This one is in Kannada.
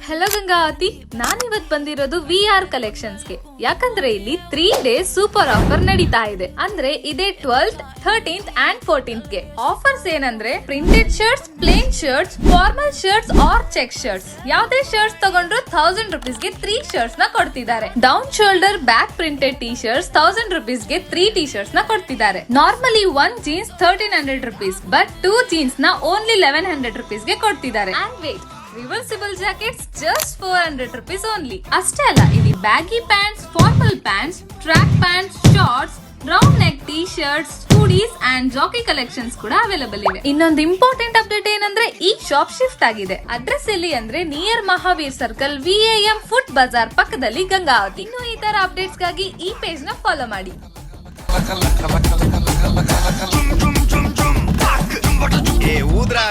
ಹೆಲೋ ಗಂಗಾವತಿ, ನಾನಿವತ್ ಬಂದಿರೋದು VR ಕಲೆಕ್ಷನ್ಸ್ಗೆ. ಯಾಕಂದ್ರೆ ಇಲ್ಲಿ 3 ಡೇಸ್ ಸೂಪರ್ ಆಫರ್ ನಡೀತಾ ಇದೆ. ಅಂದ್ರೆ ಇದೇ 12th, 13th and 14th ಗೆ ಆಫರ್ಸ್ ಏನಂದ್ರೆ printed shirts, plain shirts, formal shirts or check shirts. ಯಾವ್ದೇ ಶರ್ಟ್ಸ್ ತಗೊಂಡ್ರು 1000 rupees ಗೆ 3 ಶರ್ಟ್ಸ್ ನ ಕೊಡ್ತಿದ್ದಾರೆ. Down shoulder back printed T shirts 1000 rupees ಗೆ 3 ಟಿ ಶರ್ಟ್ಸ್ ನ ಕೊಡ್ತಿದ್ದಾರೆ. Normally 1 jeans 1300 rupees, but 2 jeans ನ ಓನ್ಲಿ 1100 rupees ಗೆ ಕೊಡ್ತಿದ್ದಾರೆ. And wait, reversible jackets just 400 rupees only. ಅಷ್ಟೇ ಅಲ್ಲ, ಇಲ್ಲಿ baggy pants, formal pants, track pants, shorts, round neck T shirts, ಸ್ಟೂಡೀಸ್ ಅಂಡ್ ಜಾಕಿ ಕಲೆಕ್ಷನ್ಸ್ ಕೂಡ ಅವೈಲೇಬಲ್ ಇವೆ. ಇನ್ನೊಂದು ಇಂಪಾರ್ಟೆಂಟ್ ಅಪ್ಡೇಟ್ ಏನಂದ್ರೆ ಈ ಶಾಪ್ ಶಿಫ್ಟ್ ಆಗಿದೆ. ಅಡ್ರೆಸ್ ಎಲ್ಲಿ ಅಂದ್ರೆ near Mahavir circle, VAM food bazaar ಪಕ್ಕದಲ್ಲಿ, ಗಂಗಾವತಿ. ಇನ್ನು ಈ ತರ ಅಪ್ಡೇಟ್ಸ್ ಗಾಗಿ ಈ ಪೇಜ್ ನ ಫಾಲೋ ಮಾಡಿ. ಊದ್ರಾ